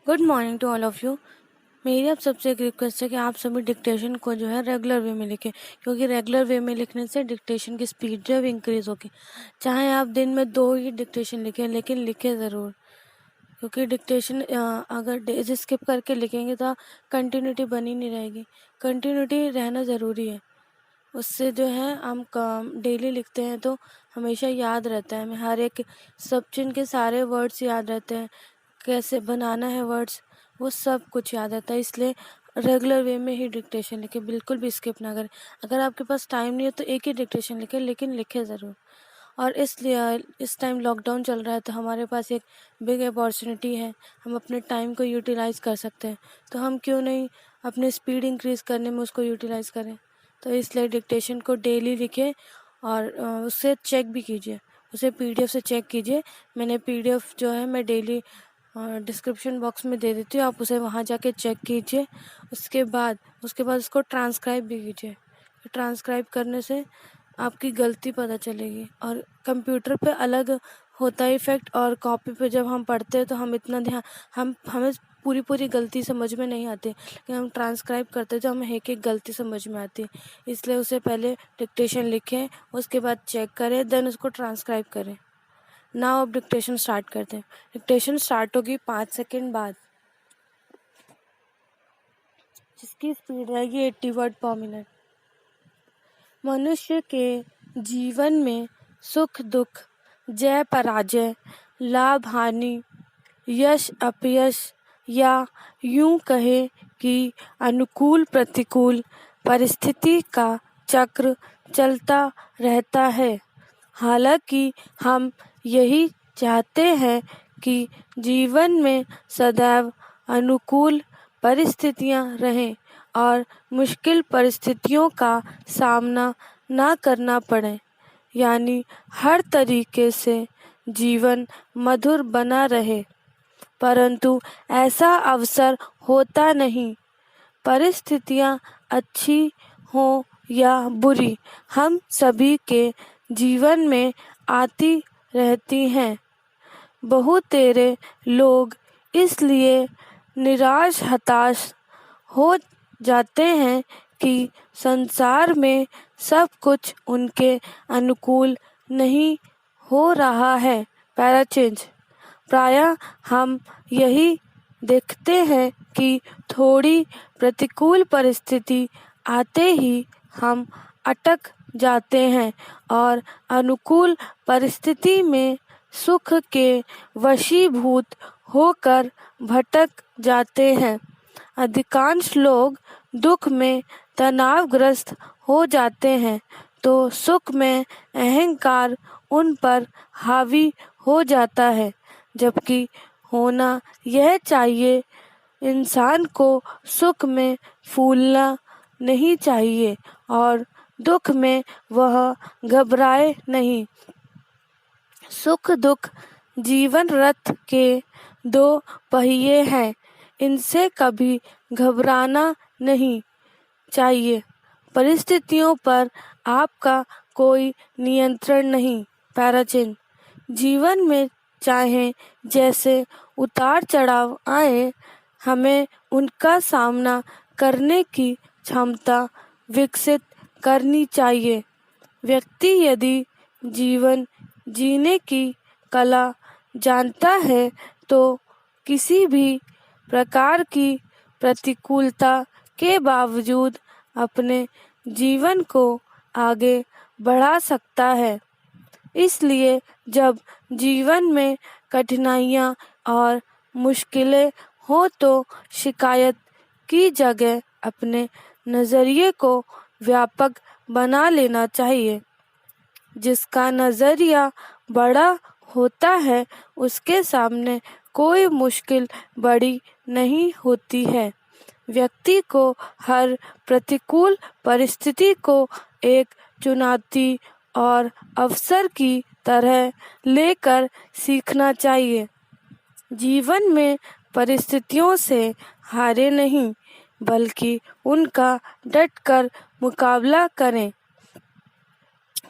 Good morning to all of you. मेरी आप सबसे एक रिक्वेस्ट है कि आप सभी डिक्टेशन को जो है रेगुलर वे में लिखें, क्योंकि रेगुलर वे में लिखने से डिक्टेशन की स्पीड जो है इंक्रीज़ होगी। चाहे आप दिन में 2 ही डिक्टेशन लिखें, लेकिन लिखें ज़रूर, क्योंकि डिक्टेशन अगर डेज स्किप करके लिखेंगे तो कंटिन्यूटी बनी नहीं रहेगी। कंटिन्यूटी रहना ज़रूरी है, उससे जो है हम डेली लिखते हैं तो हमेशा याद रहता है हमें, हर एक सब चिन्ह के सारे वर्ड्स याद रहते हैं, कैसे बनाना है वर्ड्स, वो सब कुछ याद रहता है। इसलिए रेगुलर वे में ही डिक्टेशन लिखें, बिल्कुल भी स्किप ना करें। अगर आपके पास टाइम नहीं है तो एक ही डिक्टेशन लिखें, लेकिन लिखें ज़रूर। और इसलिए इस टाइम लॉकडाउन चल रहा है तो हमारे पास एक बिग अपॉर्चुनिटी है, हम अपने टाइम को यूटिलाइज़ कर सकते हैं, तो हम क्यों नहीं अपनी स्पीड इंक्रीज़ करने में उसको यूटिलाइज़ करें। तो इसलिए डिक्टेशन को डेली लिखें और उससे चेक भी कीजिए, उसे पीडीएफ से चेक कीजिए। मैंने पीडीएफ जो है मैं डेली डिस्क्रिप्शन बॉक्स में दे देती हूँ, आप उसे वहाँ जाके चेक कीजिए। उसके बाद उसको ट्रांसक्राइब भी कीजिए। ट्रांसक्राइब करने से आपकी गलती पता चलेगी, और कंप्यूटर पे अलग होता है इफ़ेक्ट, और कॉपी पे जब हम पढ़ते हैं तो हम इतना ध्यान हमें पूरी गलती समझ में नहीं आती, लेकिन हम ट्रांसक्राइब करते हैं तो हमें एक गलती समझ में आती है। इसलिए उसे पहले डिक्टेशन लिखें, उसके बाद चेक करें, देन उसको ट्रांसक्राइब करें। नाउ अब डिक्टेशन स्टार्ट करते हैं। डिक्टेशन स्टार्ट होगी 5 सेकेंड बाद, जिसकी स्पीड रहेगी 80 वर्ड पर मिनट। मनुष्य के जीवन में सुख दुख, जय पराजय, लाभ हानि, यश अपयश, या यूं कहे कि अनुकूल प्रतिकूल परिस्थिति का चक्र चलता रहता है। हालांकि हम यही चाहते हैं कि जीवन में सदैव अनुकूल परिस्थितियां रहें और मुश्किल परिस्थितियों का सामना ना करना पड़े, यानी हर तरीके से जीवन मधुर बना रहे। परंतु ऐसा अवसर होता नहीं। परिस्थितियां अच्छी हो या बुरी, हम सभी के जीवन में आती रहती हैं। बहुतेरे लोग इसलिए निराश हताश हो जाते हैं कि संसार में सब कुछ उनके अनुकूल नहीं हो रहा है। पैराचेंज। प्रायः हम यही देखते हैं कि थोड़ी प्रतिकूल परिस्थिति आते ही हम अटक जाते हैं और अनुकूल परिस्थिति में सुख के वशीभूत होकर भटक जाते हैं। अधिकांश लोग दुख में तनावग्रस्त हो जाते हैं तो सुख में अहंकार उन पर हावी हो जाता है, जबकि होना यह चाहिए, इंसान को सुख में फूलना नहीं चाहिए और दुख में वह घबराए नहीं। सुख दुख जीवन रथ के 2 पहिए हैं, इनसे कभी घबराना नहीं चाहिए। परिस्थितियों पर आपका कोई नियंत्रण नहीं। पैराचेन। जीवन में चाहे जैसे उतार चढ़ाव आए, हमें उनका सामना करने की क्षमता विकसित करनी चाहिए। व्यक्ति यदि जीवन जीने की कला जानता है तो किसी भी प्रकार की प्रतिकूलता के बावजूद अपने जीवन को आगे बढ़ा सकता है। इसलिए जब जीवन में कठिनाइयाँ और मुश्किलें हो तो शिकायत की जगह अपने नज़रिए को व्यापक बना लेना चाहिए। जिसका नज़रिया बड़ा होता है उसके सामने कोई मुश्किल बड़ी नहीं होती है। व्यक्ति को हर प्रतिकूल परिस्थिति को एक चुनौती और अवसर की तरह लेकर सीखना चाहिए। जीवन में परिस्थितियों से हारे नहीं, बल्कि उनका डटकर मुकाबला करें,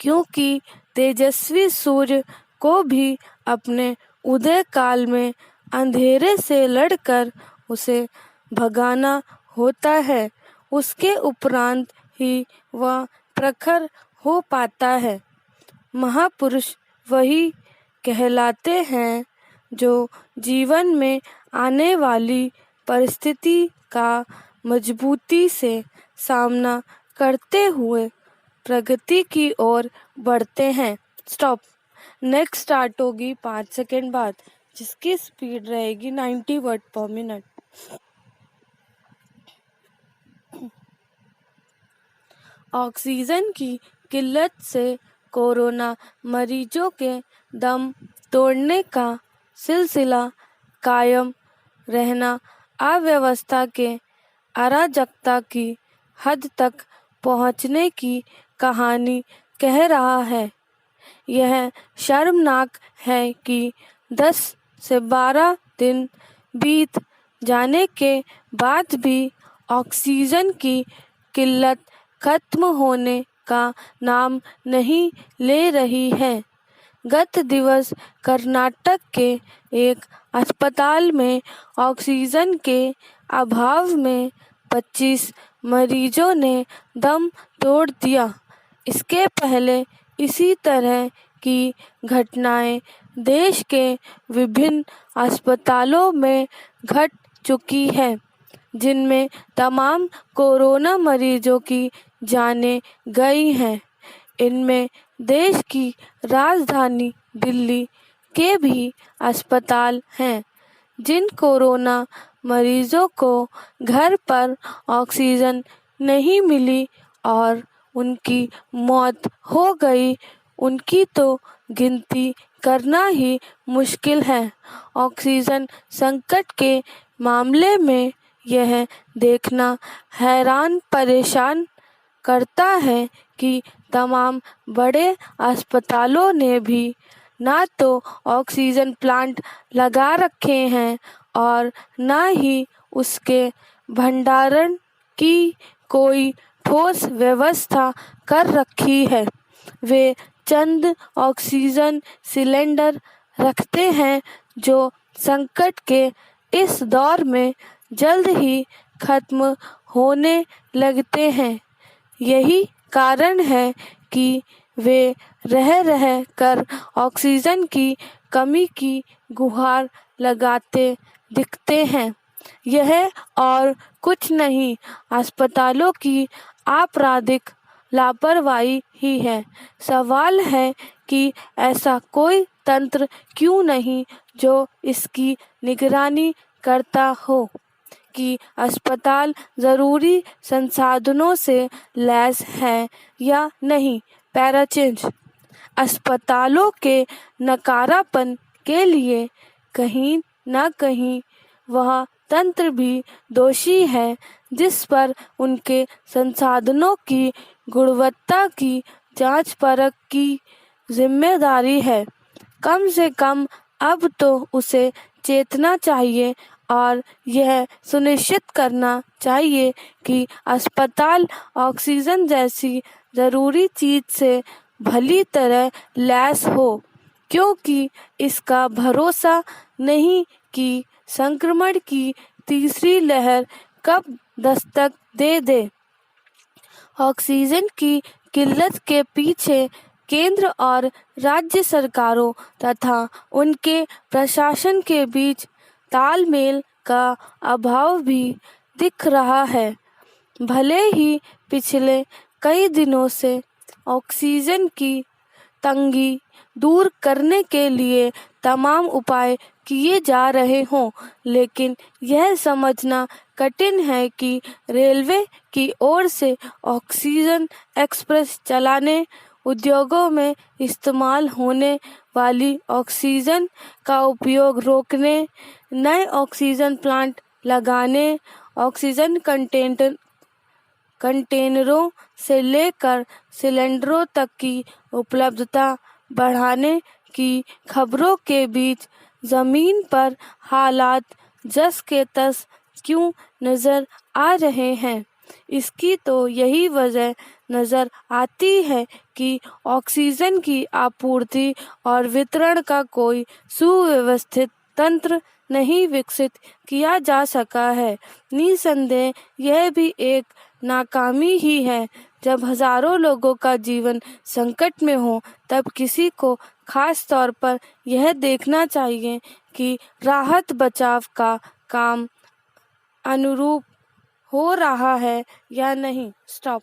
क्योंकि तेजस्वी सूर्य को भी अपने उदय काल में अंधेरे से लड़कर उसे भगाना होता है, उसके उपरांत ही वह प्रखर हो पाता है। महापुरुष वही कहलाते हैं जो जीवन में आने वाली परिस्थिति का मजबूती से सामना करते हुए प्रगति की ओर बढ़ते हैं। स्टॉप। नेक्स्ट स्टार्ट होगी 5 सेकेंड बाद, जिसकी स्पीड रहेगी 90 वर्ड पर मिनट। ऑक्सीजन की किल्लत से कोरोना मरीजों के दम तोड़ने का सिलसिला कायम रहना अव्यवस्था के अराजकता की हद तक पहुंचने की कहानी कह रहा है। यह शर्मनाक है कि 10 से 12 दिन बीत जाने के बाद भी ऑक्सीजन की किल्लत खत्म होने का नाम नहीं ले रही है। गत दिवस कर्नाटक के एक अस्पताल में ऑक्सीजन के अभाव में 25 मरीजों ने दम तोड़ दिया। इसके पहले इसी तरह की घटनाएं देश के विभिन्न अस्पतालों में घट चुकी है, जिनमें तमाम कोरोना मरीजों की जानें गई हैं। इनमें देश की राजधानी दिल्ली के भी अस्पताल हैं। जिन कोरोना मरीजों को घर पर ऑक्सीजन नहीं मिली और उनकी मौत हो गई, उनकी तो गिनती करना ही मुश्किल है। ऑक्सीजन संकट के मामले में यह देखना हैरान परेशान करता है कि तमाम बड़े अस्पतालों ने भी ना तो ऑक्सीजन प्लांट लगा रखे हैं और ना ही उसके भंडारण की कोई ठोस व्यवस्था कर रखी है। वे चंद ऑक्सीजन सिलेंडर रखते हैं जो संकट के इस दौर में जल्द ही खत्म होने लगते हैं। यही कारण है कि वे रह कर ऑक्सीजन की कमी की गुहार लगाते दिखते हैं। यह और कुछ नहीं, अस्पतालों की आपराधिक लापरवाही ही है। सवाल है कि ऐसा कोई तंत्र क्यों नहीं जो इसकी निगरानी करता हो कि अस्पताल ज़रूरी संसाधनों से लैस है या नहीं। पैराचेंज। अस्पतालों के नकारापन के लिए कहीं न कहीं वह तंत्र भी दोषी है जिस पर उनके संसाधनों की गुणवत्ता की जांच परख की जिम्मेदारी है। कम से कम अब तो उसे चेतना चाहिए और यह सुनिश्चित करना चाहिए कि अस्पताल ऑक्सीजन जैसी ज़रूरी चीज़ से भली तरह लैस हो, क्योंकि इसका भरोसा नहीं कि संक्रमण की तीसरी लहर कब दस्तक दे दे। ऑक्सीजन की किल्लत के पीछे केंद्र और राज्य सरकारों तथा उनके प्रशासन के बीच तालमेल का अभाव भी दिख रहा है। भले ही पिछले कई दिनों से ऑक्सीजन की तंगी दूर करने के लिए तमाम उपाय किए जा रहे हों, लेकिन यह समझना कठिन है कि रेलवे की ओर से ऑक्सीजन एक्सप्रेस चलाने, उद्योगों में इस्तेमाल होने वाली ऑक्सीजन का उपयोग रोकने, नए ऑक्सीजन प्लांट लगाने, ऑक्सीजन कंटेनरों से लेकर सिलेंडरों तक की उपलब्धता बढ़ाने की खबरों के बीच ज़मीन पर हालात जस के तस क्यों नज़र आ रहे हैं। इसकी तो यही वजह नज़र आती है कि ऑक्सीजन की आपूर्ति और वितरण का कोई सुव्यवस्थित तंत्र नहीं विकसित किया जा सका है। निसंदेह यह भी एक नाकामी ही है। जब हजारों लोगों का जीवन संकट में हो तब किसी को खास तौर पर यह देखना चाहिए कि राहत बचाव का काम अनुरूप हो रहा है या नहीं। स्टॉप।